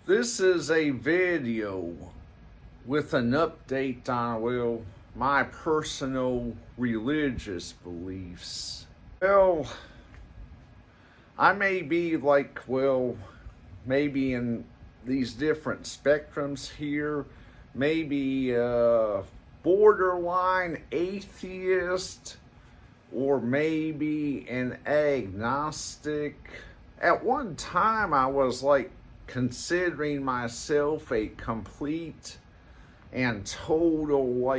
This is a video with an update on, my personal religious beliefs. I may be maybe in these different spectrums here, maybe borderline atheist, or maybe an agnostic. At one time, I was considering myself a complete and total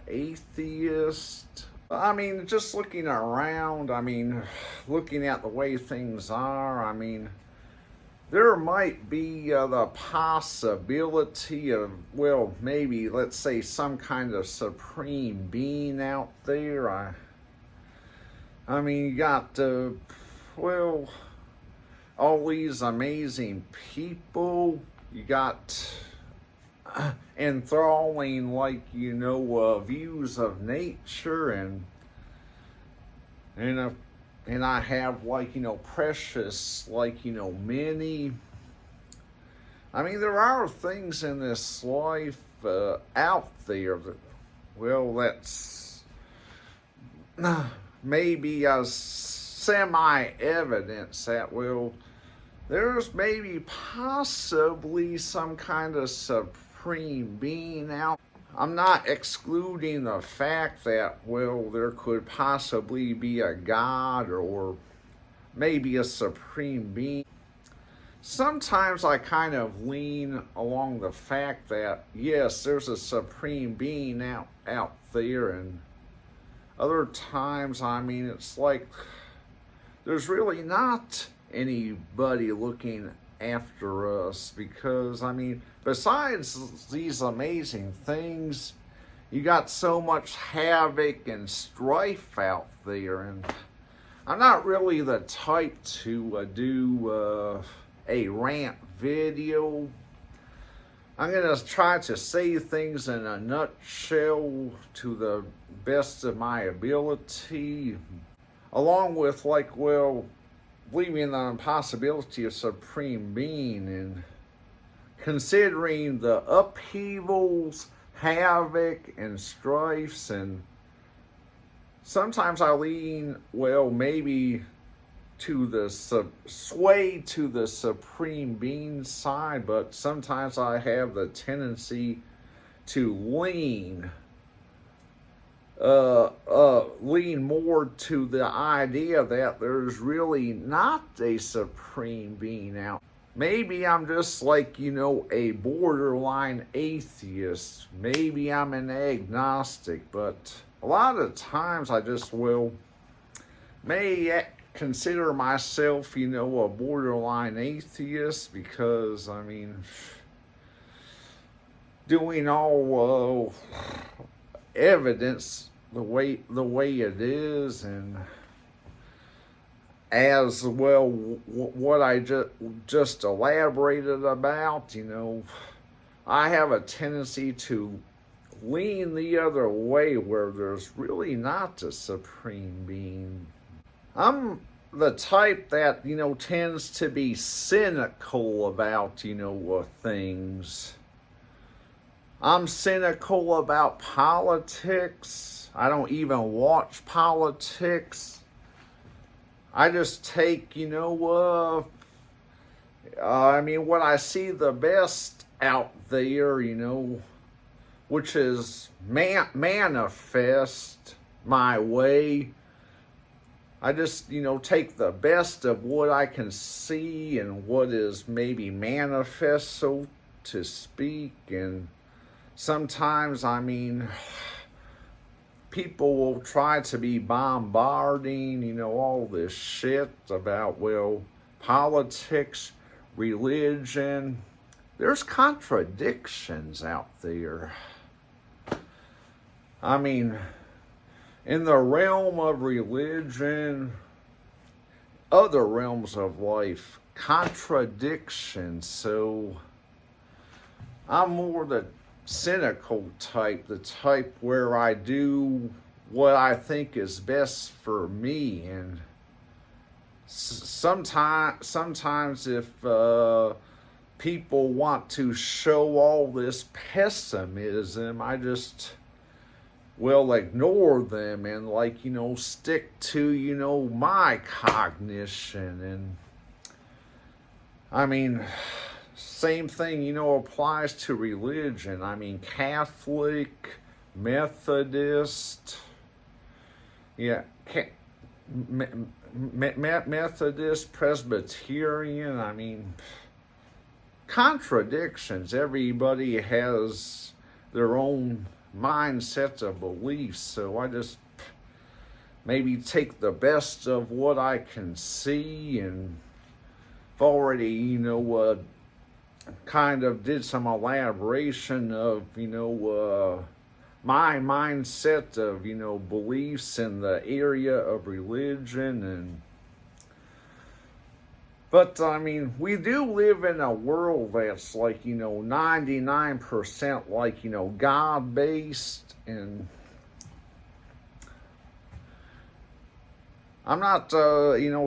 atheist. I mean, just looking around, looking at the way things are, there might be the possibility of, maybe, let's say, some kind of supreme being out there. You got, all these amazing people. You got enthralling, views of nature, and I have, precious, many. There are things in this life out there that, that's maybe a semi-evidence that, there's maybe possibly some kind of supreme being out. I'm not excluding the fact that, there could possibly be a God or maybe a supreme being. Sometimes I kind of lean along the fact that, yes, there's a supreme being out there, and other times, it's like there's really not anybody looking after us, because besides these amazing things, you got so much havoc and strife out there. And I'm not really the type to do a rant video. I'm gonna try to say things in a nutshell to the best of my ability, along with believing the possibility of supreme being, and considering the upheavals, havoc, and strifes. And sometimes I lean, maybe to the sway to the supreme being side, but sometimes I have the tendency to lean more to the idea that there's really not a supreme being out. Maybe I'm just a borderline atheist. Maybe I'm an agnostic, but a lot of times I just may consider myself, a borderline atheist, because doing all evidence the way it is, and as what I just elaborated about, I have a tendency to lean the other way, where there's really not a supreme being. I'm the type that tends to be cynical about things. I'm cynical about politics. I don't even watch politics. I just take, what I see the best out there, which is manifest my way. I just, take the best of what I can see and what is maybe manifest, so to speak. And sometimes, people will try to be bombarding, all this shit about, politics, religion. There's contradictions out there. In the realm of religion, other realms of life, contradictions. So I'm more the cynical type, the type where I do what I think is best for me. And sometimes if people want to show all this pessimism, I just will ignore them and, like, stick to, my cognition. And I mean, same thing, applies to religion. I mean, Catholic, Methodist, yeah, Methodist, Presbyterian, I mean, contradictions. Everybody has their own mindset of beliefs, so I just maybe take the best of what I can see, and I've already, kind of did some elaboration of, my mindset of, beliefs in the area of religion. But I mean, we do live in a world that's like, 99% like, God-based. And I'm not,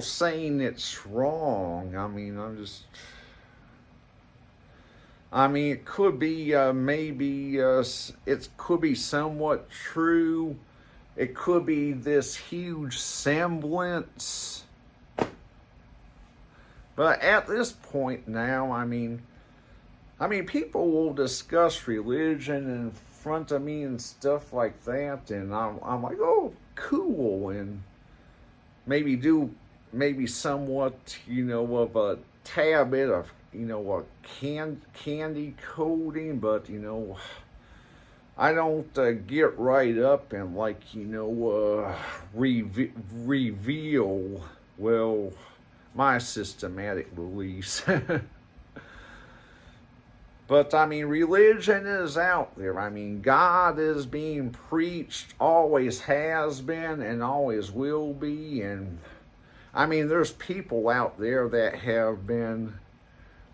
saying it's wrong. I mean, it could be maybe, it could be somewhat true. It could be this huge semblance. But at this point now, I mean, people will discuss religion in front of me and stuff like that, and I'm like, oh, cool, and maybe somewhat, of a tad bit of, a candy coating, but, I don't get right up and, like, reveal, well, my systematic beliefs. But I mean, religion is out there. I mean, God is being preached, always has been and always will be. And I mean, there's people out there that have been,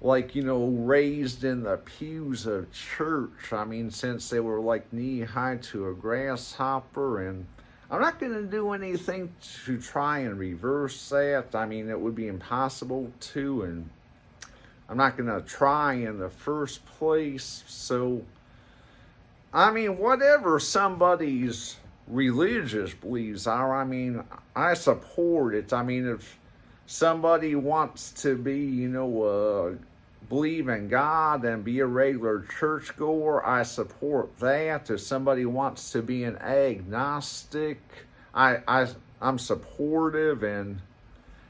like, raised in the pews of church. I mean, since they were like knee high to a grasshopper. And I'm not going to do anything to try and reverse that. I mean, it would be impossible to, and I'm not going to try in the first place. So, I mean, whatever somebody's religious beliefs are, I mean, I support it. I mean, if somebody wants to be, believe in God and be a regular churchgoer, I support that. If somebody wants to be an agnostic, I'm supportive. And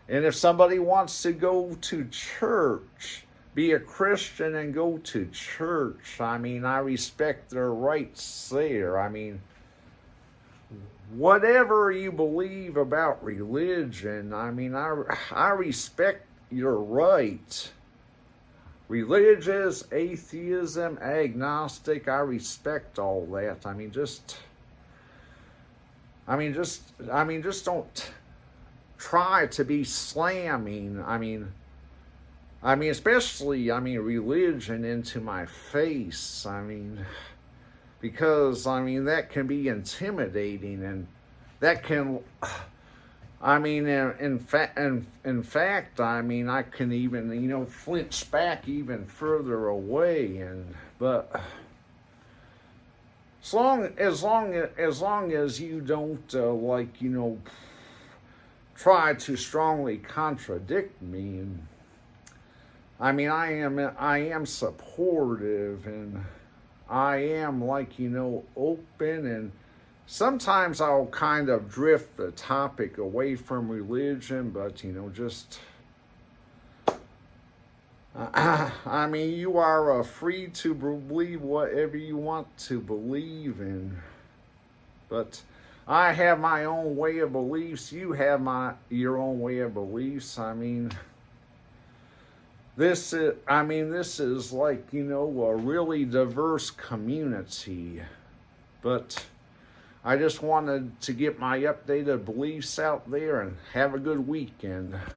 if somebody wants to go to church, be a Christian and go to church, I mean, I respect their rights there. I mean, whatever you believe about religion, I mean, I respect your right. Religious, atheism, agnostic, I respect all that. I mean, just don't try to be slamming. I mean, especially, religion into my face. I mean, because, that can be intimidating, and that can, in fact, I can even, flinch back even further away. But as long as you don't, try to strongly contradict me, and I am supportive, and I am open, and sometimes I'll kind of drift the topic away from religion, but you are free to believe whatever you want to believe in, but I have my own way of beliefs. You have your own way of beliefs. This is like, a really diverse community. But I just wanted to get my updated beliefs out there, and have a good weekend.